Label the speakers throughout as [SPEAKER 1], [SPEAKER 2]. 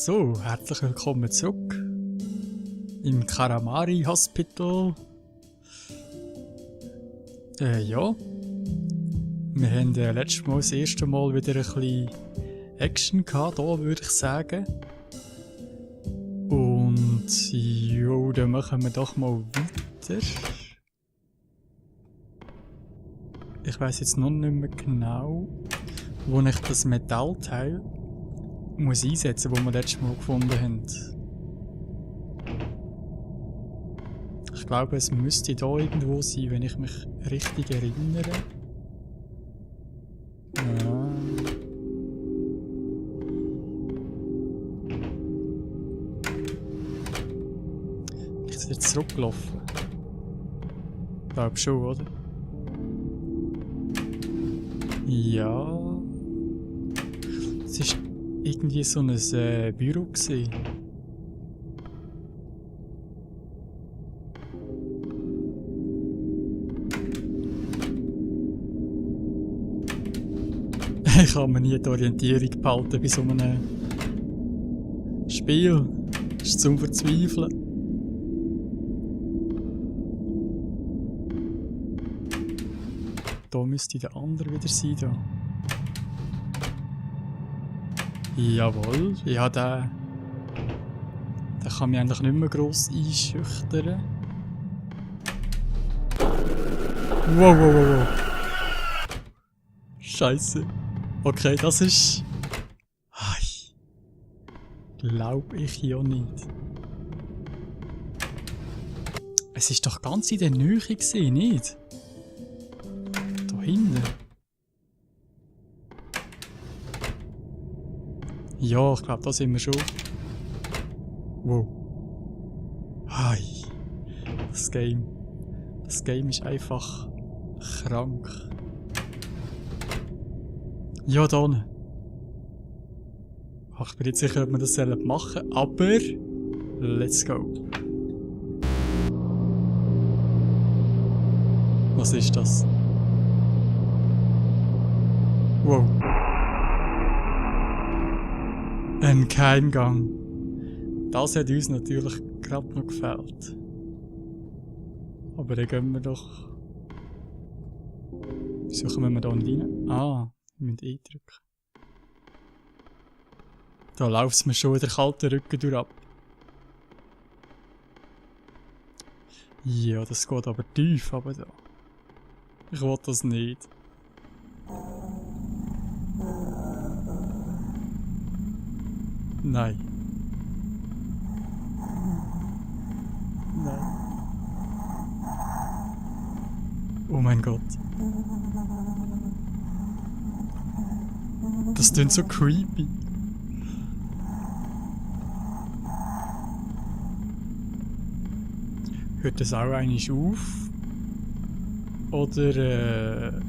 [SPEAKER 1] So, herzlich willkommen zurück im Karamari Hospital. Ja, wir haben letztes Mal das erste Mal wieder ein bisschen Action gehabt, hier würde ich sagen. Und jo, dann machen wir doch mal weiter. Ich weiss jetzt noch nicht mehr genau, wo ich das Metallteil muss einsetzen, das wir letztes Mal gefunden haben. Ich glaube, es müsste hier irgendwo sein, wenn ich mich richtig erinnere. Ja. Bin ich jetzt wieder zurückgelaufen? Ich glaube schon, oder? Ja. Es war irgendwie so ein Büro gewesen. Ich kann mir nie die Orientierung behalten bei so einem Spiel. Das ist zum Verzweifeln. Da müsste der andere wieder sein. Da. Jawohl, ja, der kann mich eigentlich nicht mehr gross einschüchtern. Wow, wow, wow, wow. Scheisse. Okay, das ist... Glaube ich ja nicht. Es ist doch ganz in der Nähe gewesen, nicht? Da hinten. Ja, ich glaube, da sind wir schon. Wow. Hi. Das Game ist einfach krank. Ja, da unten. Ach, ich bin nicht sicher, ob wir das machen sollen, aber let's go. Was ist das? Wow. Ein Geheimgang. Das hat uns natürlich gerade noch gefällt. Aber dann gehen wir doch... Wieso kommen wir da nicht rein? Ah, wir müssen E drücken. Da läuft es mir schon der kalte Rücken durch ab. Ja, das geht aber tief, aber da. Ich will das nicht. Nein. Nein. Oh mein Gott. Das klingt so creepy. Hört das auch eigentlich auf? Oder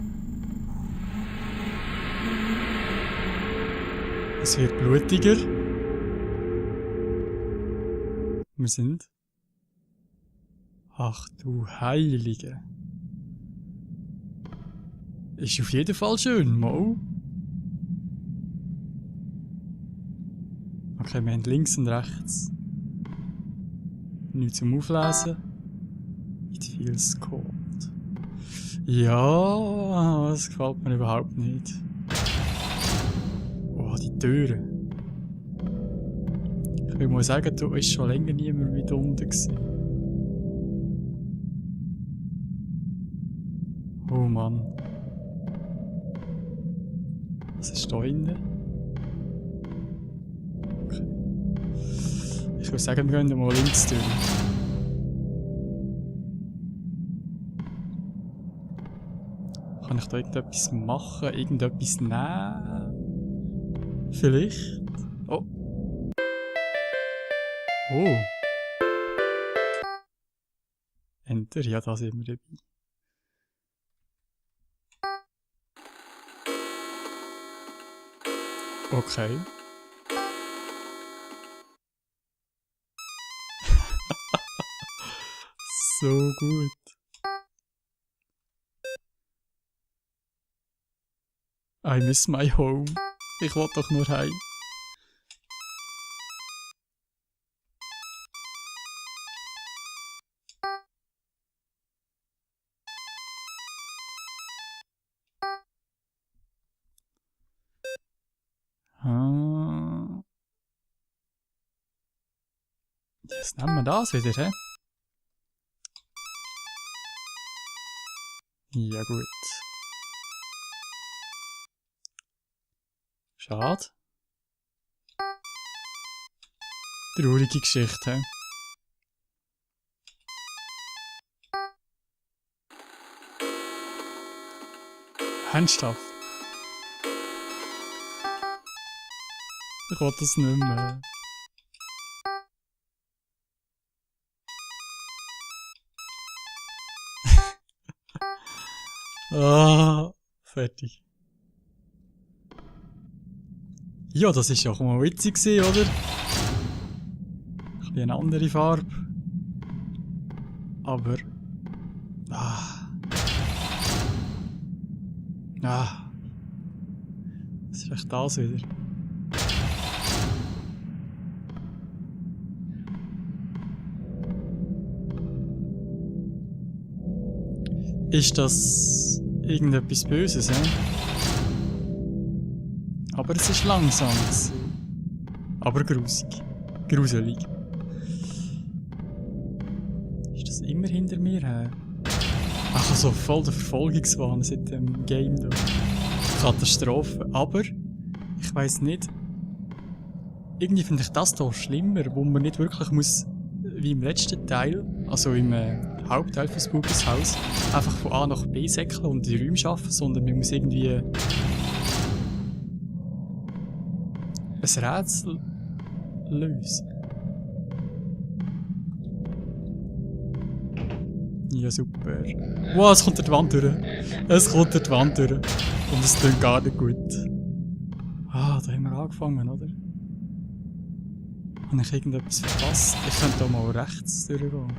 [SPEAKER 1] es wird blutiger. Wir sind... Ach du Heilige. Ist auf jeden Fall schön, Mo. Okay, wir haben links und rechts. Nichts zum Auflesen. It feels cold. Ja, das gefällt mir überhaupt nicht. Oh, die Türen. Ich muss sagen, da ist schon länger niemand mit unten gewesen. Oh Mann. Was ist da hinten? Okay. Ich würde sagen, wir gehen mal links durch. Kann ich da irgendetwas machen? Irgendetwas nehmen? Vielleicht? Oh. Oh. Enter, ja, da sind wir dabei. Okay. So gut. I miss my home. Ich will doch nur heim. Was nehmen wir das wieder, hä? Ja gut. Schade. Traurige Geschichte, hä? Ernsthaft? Ich will das nicht mehr. Ah, fertig. Ja, das war auch mal witzig, oder? Ein bisschen eine andere Farbe. Aber... Das ist echt das wieder. Ist das irgendetwas Böses, hä? Aber es ist langsam. Aber grusig. Gruselig. Ist das immer hinter mir her? Ach, also voll der Verfolgungswahn seit dem Game da. Katastrophe. Aber ich weiss nicht. Irgendwie finde ich das hier schlimmer, wo man nicht wirklich muss, wie im letzten Teil, also im Hauptteil von Spooky's Haus, einfach von A nach B säckeln und die Räume schaffen, sondern man muss irgendwie ein Rätsel lösen. Ja, super. Wow, es kommt durch die Wand durch. Es kommt durch die Wand durch. Und es klingt gar nicht gut. Ah, da haben wir angefangen, oder? Habe ich irgendetwas verpasst? Ich könnte da mal rechts durchgehen.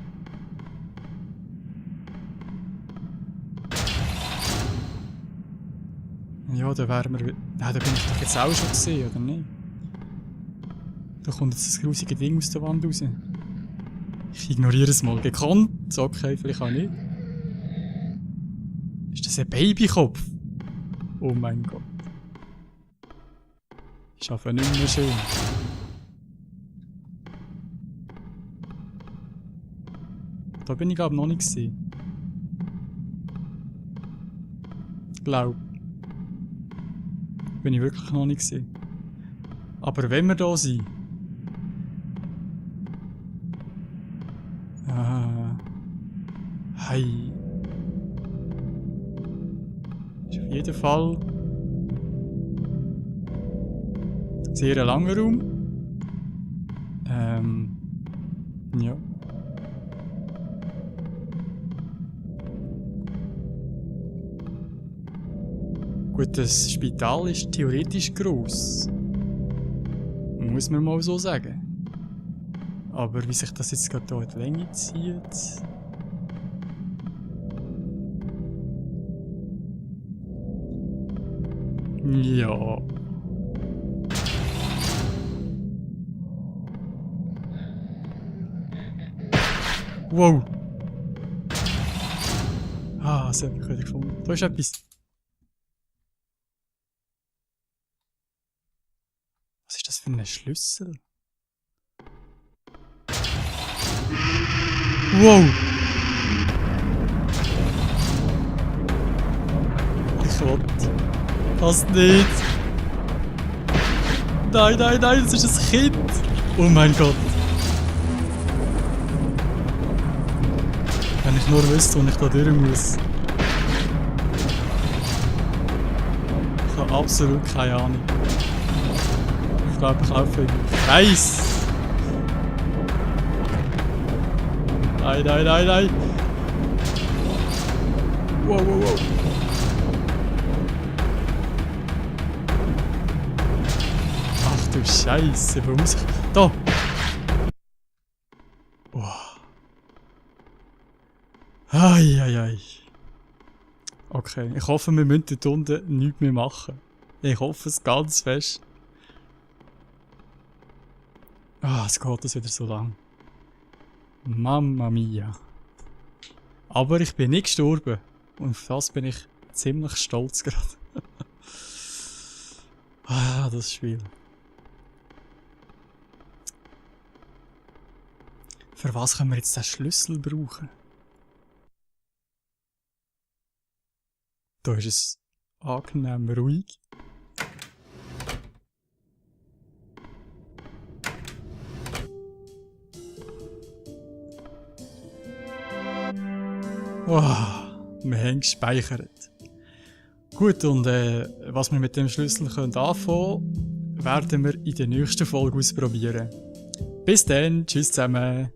[SPEAKER 1] Ja, da wären wir... Nein, da bin ich doch jetzt auch schon gesehen, oder nicht? Da kommt jetzt das grusige Ding aus der Wand raus. Ich ignoriere es mal gekonnt. Okay, vielleicht auch nicht. Ist das ein Babykopf? Oh mein Gott. Ist einfach nicht mehr schön. Da bin ich aber noch nicht gesehen. Glaub. Bin ich wirklich noch nicht gesehen. Aber wenn wir da sind. Hey. Ist auf jeden Fall ein sehr langer Raum. Ja. Gut, das Spital ist theoretisch gross. Muss man mal so sagen. Aber wie sich das jetzt gerade hier in die Länge zieht... Ja. Wow. Ah, das habe ich wieder gefunden. Da ist etwas. Was ist das für ein Schlüssel? Wow. Ich wollte. Passt nicht. Nein, nein, nein, das ist ein Kind. Oh mein Gott. Wenn ich nur wüsste, wo ich da durch muss. Ich habe absolut keine Ahnung. Ich glaube, ich laufe im Kreis. Nein, nein, nein, nein. Wow, wow, wow. Ach du Scheiße, wo muss ich... Da! Wow. Ai. Okay, ich hoffe, wir müssen dort unten nichts mehr machen. Ich hoffe es ganz fest. Ah, es geht das wieder so lang. Mamma mia. Aber ich bin nicht gestorben. Und auf das bin ich ziemlich stolz gerade. Ah, das Spiel. Für was können wir jetzt den Schlüssel brauchen? Da ist es angenehm ruhig. Wow, wir haben gespeichert. Gut, und was wir mit dem Schlüssel anfangen können, werden wir in der nächsten Folge ausprobieren. Bis dann, tschüss zusammen.